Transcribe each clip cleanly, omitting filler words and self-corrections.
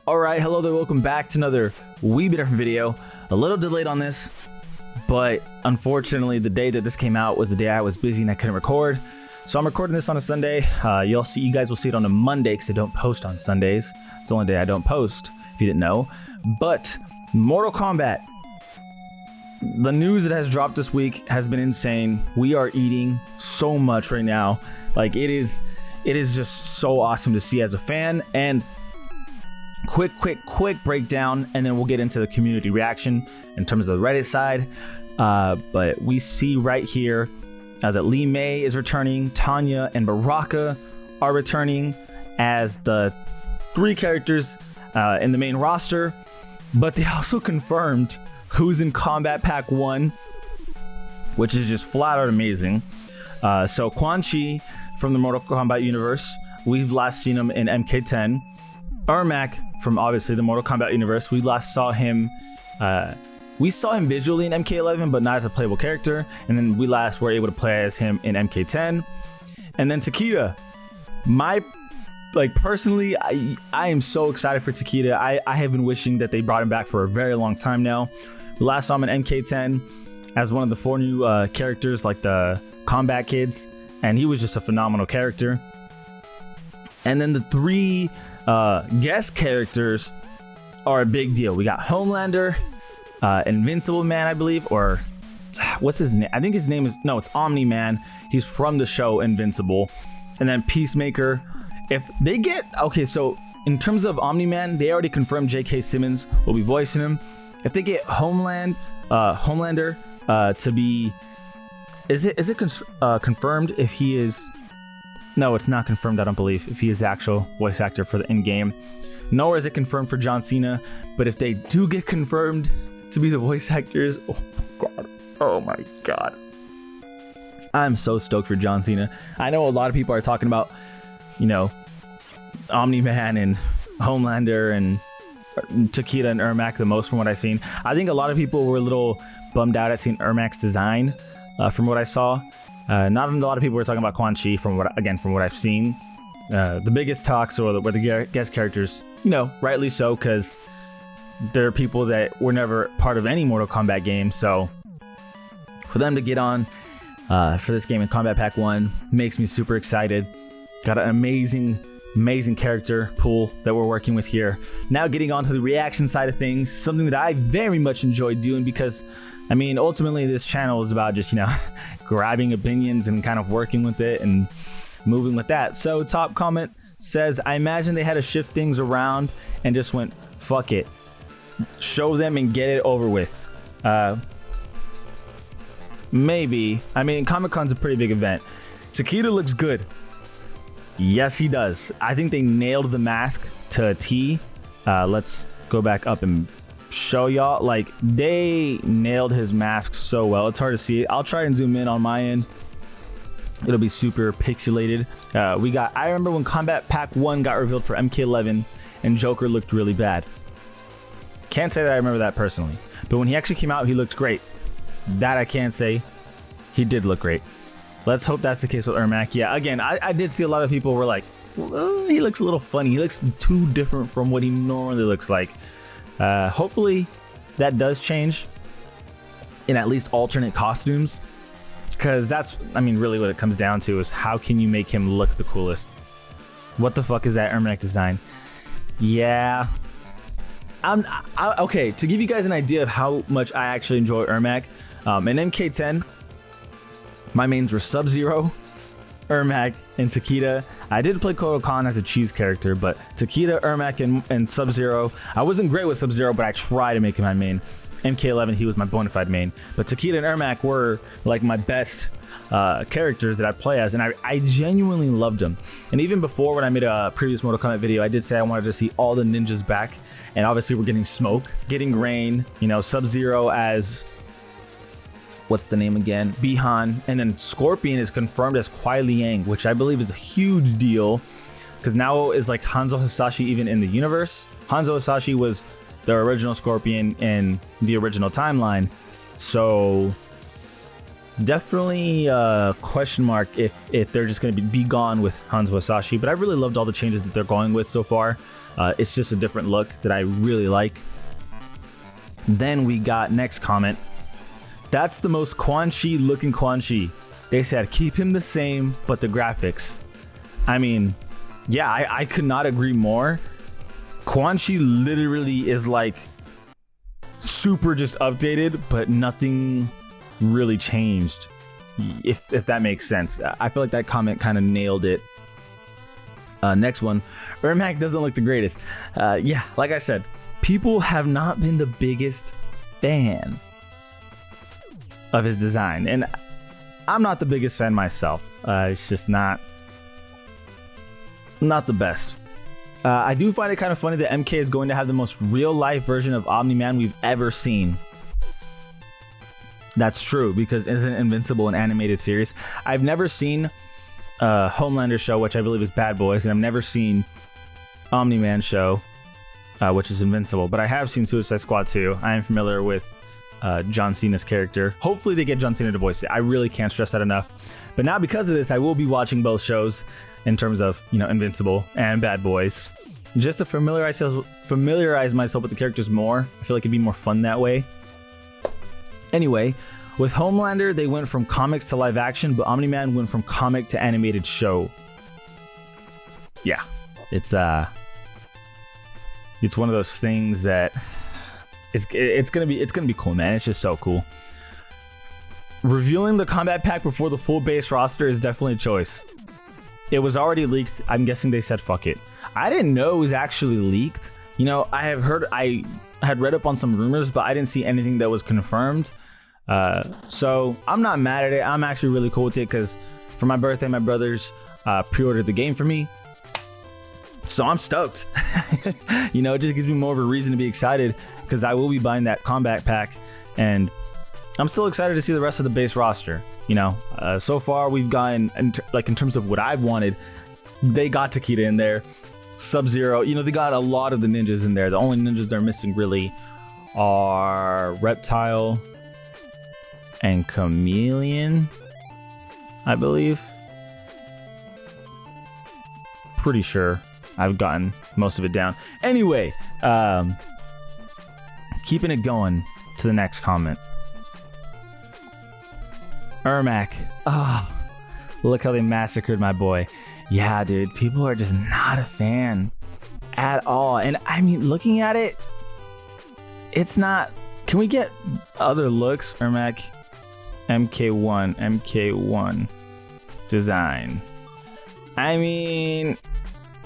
Alright, hello there, welcome back to another wee bit different video. A little delayed on this, but unfortunately the day that this came out was the day I was busy and I couldn't record. So I'm recording this on a Sunday. You guys will see it on a Monday because I don't post on Sundays. It's the only day I don't post, if you didn't know. But Mortal Kombat, the news that has dropped this week has been insane. We are eating so much right now. Like it is just so awesome to see as a fan. And quick breakdown, and then we'll get into the community reaction in terms of the Reddit side. But we see right here that Lee May is returning, Tanya and Baraka are returning as the three characters in the main roster, but they also confirmed who's in Kombat Pack 1, which is just flat out amazing. So Quan Chi from the Mortal Kombat universe, we've last seen him in MK10. Ermac from obviously the Mortal Kombat universe, we last saw him visually in MK11, but not as a playable character. And then we last were able to play as him in MK10. And then Takeda, personally, I am so excited for Takeda. I have been wishing that they brought him back for a very long time now. We last saw him in MK10 as one of the 4 new characters, like the combat kids, and he was just a phenomenal character. And then the 3 guest characters are a big deal. We got Homelander, Invincible Man, I believe, or what's his name? I think his name is, no, it's Omni-Man. He's from the show Invincible. And then Peacemaker. If they get, okay, so in terms of Omni-Man, they already confirmed J.K. Simmons will be voicing him. If they get Homelander to be, is it confirmed if he is? No, it's not confirmed, I don't believe, if he is the actual voice actor for the in-game. Nor is it confirmed for John Cena, but if they do get confirmed to be the voice actors, oh my god. I'm so stoked for John Cena. I know a lot of people are talking about, you know, Omni-Man and Homelander and Takeda and Ermac the most from what I've seen. I think a lot of people were a little bummed out at seeing Ermac's design from what I saw. Not a lot of people were talking about Quan Chi from what I've seen. The biggest talks were the guest characters, you know, rightly so, because they're people that were never part of any Mortal Kombat game. So for them to get on for this game in Kombat Pack 1 makes me super excited. Got an amazing character pool that we're working with here. Now getting on to the reaction side of things, something that I very much enjoy doing because, I mean, ultimately this channel is about just, you know, grabbing opinions and kind of working with it and moving with that. So top comment says, I imagine they had to shift things around and just went, fuck it. Show them and get it over with. Maybe. I mean, Comic-Con's a pretty big event. Takeda looks good. Yes, he does. I think they nailed the mask to a T. Let's go back up and show y'all. Like, they nailed his mask so well. It's hard to see it. I'll try and zoom in on my end. It'll be super pixelated. I remember when Kombat Pack 1 got revealed for MK11 and Joker looked really bad. Can't say that I remember that personally, but when he actually came out, he looked great. That I can say. He did look great. Let's hope that's the case with Ermac. Yeah, again, I did see a lot of people were like, well, he looks a little funny. He looks too different from what he normally looks like. Hopefully that does change in at least alternate costumes, because that's, I mean, really what it comes down to is how can you make him look the coolest? What the fuck is that Ermac design? Yeah. Okay, to give you guys an idea of how much I actually enjoy Ermac, in MK10, my mains were Sub-Zero, Ermac, and Takeda. I did play Kotal Kahn as a cheese character, but Takeda, Ermac, and Sub-Zero. I wasn't great with Sub-Zero, but I tried to make him my main. MK11, he was my bona fide main. But Takeda and Ermac were like my best characters that I play as, and I genuinely loved them. And even before, when I made a previous Mortal Kombat video, I did say I wanted to see all the ninjas back. And obviously we're getting Smoke, getting Rain, you know, Sub-Zero as, what's the name again? Bihan. And then Scorpion is confirmed as Kuai Liang, which I believe is a huge deal, because now is like Hanzo Hasashi even in the universe. Hanzo Hasashi was the original Scorpion in the original timeline. So Definitely question mark if they're just going to be gone with Hanzo Hasashi, but I really loved all the changes that they're going with so far. It's just a different look that I really like. Then we got next comment. That's the most Quan Chi looking Quan Chi. They said keep him the same, but the graphics. I mean, yeah, I could not agree more. Quan Chi literally is like super just updated, but nothing really changed, if that makes sense. I feel like that comment kind of nailed it. Next one, Ermac doesn't look the greatest. Yeah, like I said, people have not been the biggest fan of his design, and I'm not the biggest fan myself. It's just not the best. I do find it kind of funny that MK is going to have the most real-life version of Omni-Man we've ever seen. That's true, because isn't Invincible an animated series? I've never seen Homelander show, which I believe is Bad Boys, and I've never seen Omni-Man show, which is Invincible, but I have seen Suicide Squad 2. I am familiar with John Cena's character. Hopefully they get John Cena to voice it. I really can't stress that enough. But now because of this, I will be watching both shows in terms of, Invincible and Bad Boys, just to familiarize myself with the characters more. I feel like it'd be more fun that way. Anyway, with Homelander, they went from comics to live action, but Omni-Man went from comic to animated show. Yeah, it's one of those things that it's gonna be cool, man. It's just so cool. Revealing the Kombat pack before the full base roster is definitely a choice. It was already leaked. I'm guessing they said fuck it. I didn't know it was actually leaked. I had read up on some rumors, but I didn't see anything that was confirmed. So I'm not mad at it. I'm actually really cool with it because for my birthday, my brothers pre-ordered the game for me. So I'm stoked. It just gives me more of a reason to be excited because I will be buying that Kombat pack, and I'm still excited to see the rest of the base roster. So far we've gotten, in terms of what I've wanted, they got Takeda in there, Sub-Zero. They got a lot of the ninjas in there. The only ninjas they're missing really are Reptile and Chameleon, I believe. Pretty sure I've gotten most of it down. Anyway, keeping it going to the next comment. Ermac. Oh, look how they massacred my boy. Yeah, dude, people are just not a fan at all. And I mean, looking at it, it's not. Can we get other looks? Ermac MK1 design. I mean,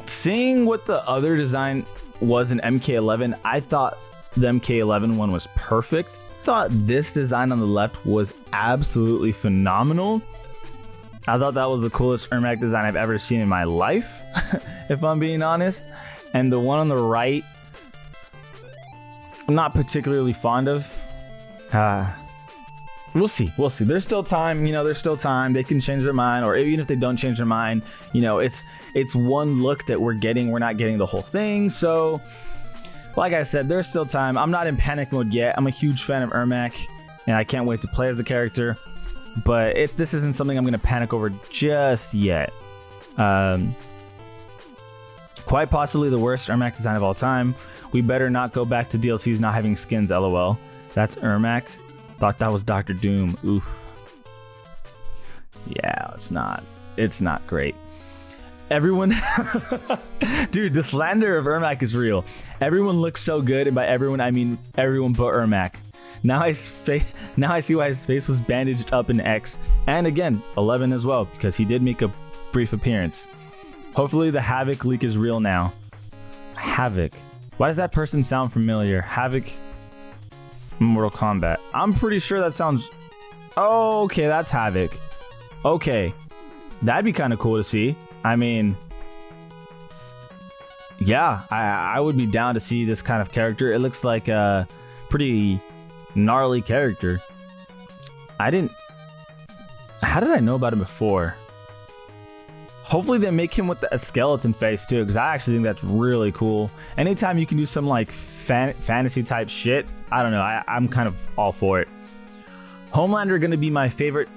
seeing what the other design was in MK11, I thought the MK11 one was perfect. Thought this design on the left was absolutely phenomenal. I thought that was the coolest Ermac design I've ever seen in my life, if I'm being honest. And the one on the right, I'm not particularly fond of. We'll see. There's still time. There's still time. They can change their mind, or even if they don't change their mind, it's one look that we're getting. We're not getting the whole thing. So, like I said, there's still time. I'm not in panic mode yet. I'm a huge fan of Ermac, and I can't wait to play as the character. But this isn't something I'm going to panic over just yet. Quite possibly the worst Ermac design of all time. We better not go back to DLCs not having skins, lol. That's Ermac. Thought that was Dr. Doom. Oof. Yeah, it's not great. Everyone, dude, the slander of Ermac is real. Everyone looks so good, and by everyone I mean everyone but Ermac. Now I see why his face was bandaged up in X, and again 11 as well, because he did make a brief appearance. Hopefully the Havoc leak is real now. Havoc. Why does that person sound familiar? Havoc. Mortal Kombat. I'm pretty sure that sounds. Oh, okay, that's Havoc. Okay, that'd be kind of cool to see. I mean, yeah, I would be down to see this kind of character. It looks like a pretty gnarly character. How did I know about him before? Hopefully they make him with a skeleton face too, because I actually think that's really cool. Anytime you can do some like fantasy type shit, I don't know, I'm kind of all for it. Homelander gonna be my favorite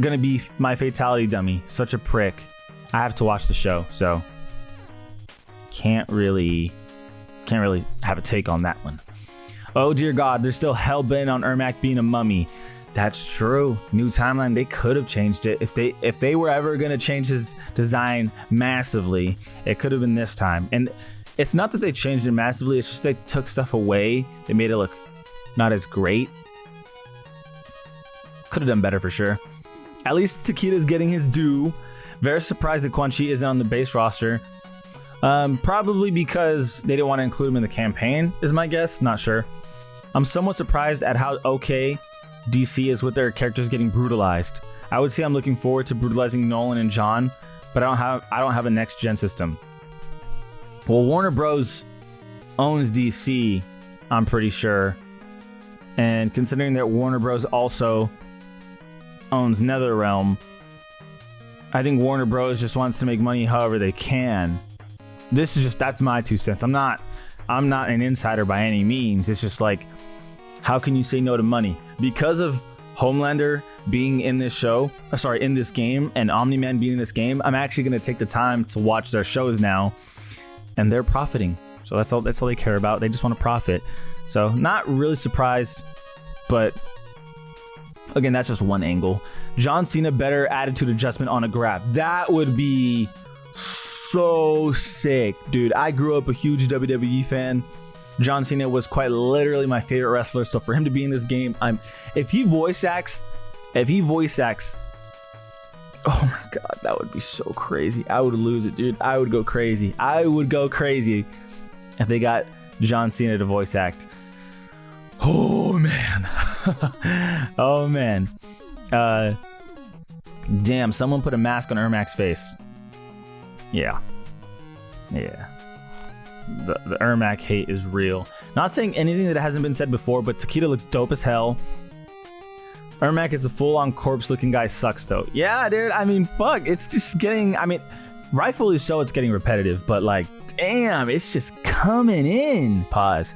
gonna be my fatality dummy. Such a prick. I have to watch the show, so can't really have a take on that one. Oh dear God, they're still hell-bent on Ermac being a mummy. That's true. New timeline, they could have changed it. If they were ever gonna change his design massively, it could have been this time. And it's not that they changed it massively, it's just they took stuff away. They made it look not as great. Could have done better for sure. At least Takeda's getting his due. Very surprised that Quan Chi isn't on the base roster. Probably because they didn't want to include him in the campaign, is my guess. Not sure. I'm somewhat surprised at how okay DC is with their characters getting brutalized. I would say I'm looking forward to brutalizing Nolan and John, but I don't have a next gen system. Well, Warner Bros. Owns DC, I'm pretty sure. And considering that Warner Bros. Also owns NetherRealm, I think Warner Bros. Just wants to make money however they can. That's my 2 cents. I'm not an insider by any means. It's just like, how can you say no to money? Because of Homelander being in this in this game, and Omni-Man being in this game, I'm actually going to take the time to watch their shows now, and they're profiting. So that's all they care about. They just want to profit. So not really surprised, but again, that's just one angle. John Cena, better attitude adjustment on a grab. That would be so sick, dude. I grew up a huge WWE fan. John Cena was quite literally my favorite wrestler. So for him to be in this game, if he voice acts, oh my God, that would be so crazy. I would lose it, dude. I would go crazy. If they got John Cena to voice act. Oh man. Oh man. Damn, someone put a mask on Ermac's face. Yeah. The Ermac hate is real. Not saying anything that hasn't been said before, but Takeda looks dope as hell. Ermac is a full-on corpse-looking guy. Sucks though. Yeah, dude. I mean, fuck. It's just getting. I mean, rightfully so. It's getting repetitive, but like, damn, it's just coming in. Pause.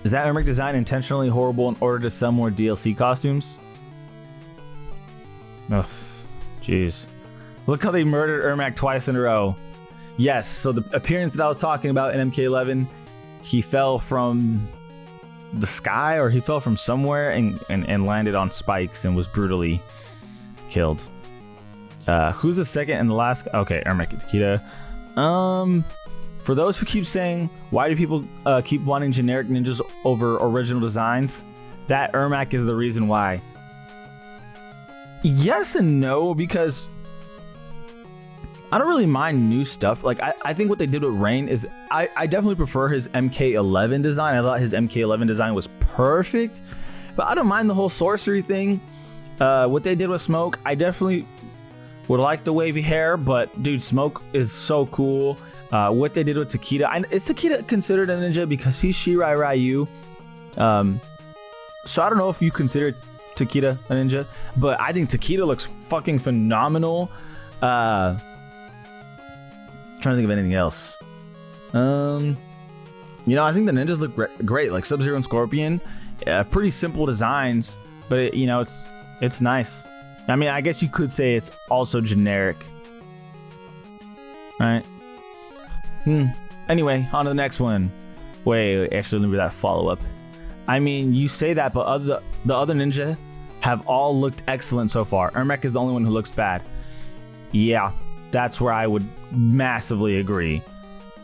Is that Ermac design intentionally horrible in order to sell more DLC costumes? Ugh, jeez. Look how they murdered Ermac twice in a row. Yes, so the appearance that I was talking about in MK11, he fell from the sky, or he fell from somewhere and landed on spikes and was brutally killed. Who's the second and the last? Okay, Ermac and Takeda. For those who keep saying, why do people keep wanting generic ninjas over original designs? That Ermac is the reason why. Yes and no, because I don't really mind new stuff. Like, I think what they did with Rain is, I definitely prefer his MK11 design. I thought his MK11 design was perfect, but I don't mind the whole sorcery thing. What they did with Smoke, I definitely would like the wavy hair, but dude, Smoke is so cool. What they did with Takeda, is Takeda considered a ninja because he's Shirai Ryu? So I don't know if you consider Takeda a ninja, but I think Takeda looks fucking phenomenal. Trying to think of anything else. I think the ninjas look great, like Sub-Zero and Scorpion. Pretty simple designs, but it's nice. I mean, I guess you could say it's also generic, right? Anyway, on to the next one. Wait, actually, let me that follow-up. I mean, you say that, but the other ninja have all looked excellent so far. Ermac is the only one who looks bad. Yeah, that's where I would massively agree.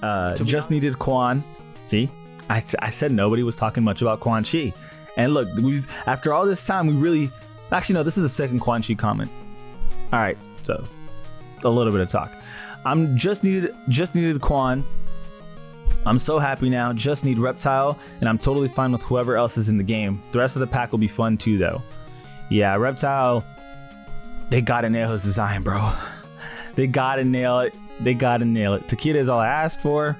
Just needed Quan. See, I said nobody was talking much about Quan Chi. And look, after all this time, we really... Actually, no, this is the second Quan Chi comment. All right, so a little bit of talk. I'm just needed Quan. I'm so happy now. Just need Reptile, and I'm totally fine with whoever else is in the game. The rest of the pack will be fun too, though. Yeah, Reptile, they gotta nail his design, bro. They gotta nail it. Takeda is all I asked for.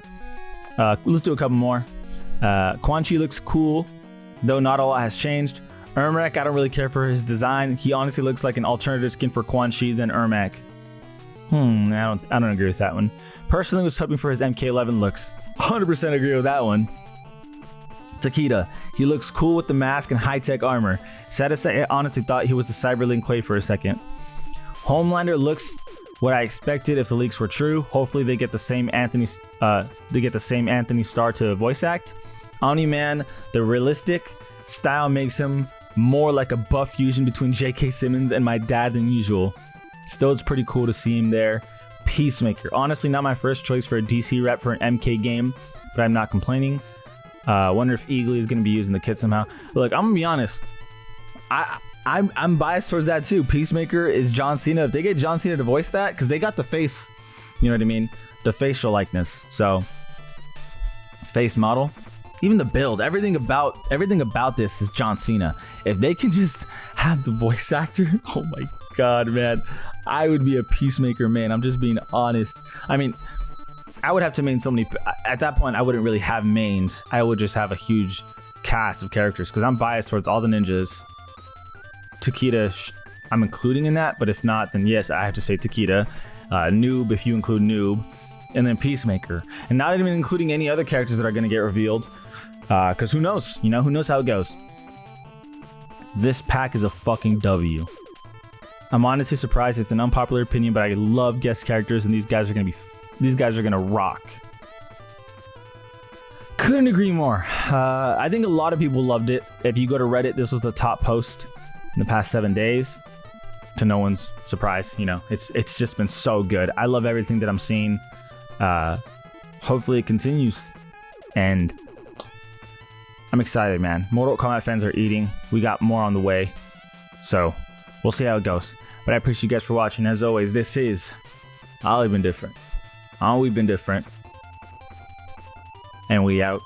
Let's do a couple more. Quan Chi looks cool, though not a lot has changed. Ermac, I don't really care for his design. He honestly looks like an alternative skin for Quan Chi than Ermac. I don't agree with that one. Personally, was hoping for his MK11 looks. 100% agree with that one. Takeda. He looks cool with the mask and high-tech armor. Sad to say, I honestly thought he was a Cyberlink Quay for a second. Homelander looks what I expected if the leaks were true. Hopefully they get the same Anthony Starr to voice act. Omni-Man, the realistic style makes him more like a buff fusion between J.K. Simmons and my dad than usual. Still, it's pretty cool to see him there. Peacemaker. Honestly, not my first choice for a DC rep for an MK game, but I'm not complaining. Wonder if Eagly is going to be using the kit somehow. Look, I'm going to be honest. I'm biased towards that too. Peacemaker is John Cena. If they get John Cena to voice that, because they got the face, you know what I mean? The facial likeness. So, face model. Even the build, everything about this is John Cena. If they can just have the voice actor, oh my god, man, I would be a Peacemaker, man. I'm just being honest. I mean, I would have to main so many. At that point, I wouldn't really have mains. I would just have a huge cast of characters because I'm biased towards all the ninjas. Takeda, I'm including in that, but if not, then yes, I have to say Takeda. Noob, if you include Noob, and then Peacemaker, and not even including any other characters that are going to get revealed. Because who knows? You know, who knows how it goes. This pack is a fucking W. I'm honestly surprised. It's an unpopular opinion, but I love guest characters, and these guys are gonna rock. Couldn't agree more. I think a lot of people loved it. If you go to Reddit, this was the top post in the past 7 days. To no one's surprise, you know, it's just been so good. I love everything that I'm seeing. Hopefully it continues, and I'm excited, man. Mortal Kombat fans are eating. We got more on the way, so we'll see how it goes. But I appreciate you guys for watching. As always, this is All We've Been Different. All We've Been Different, and we out.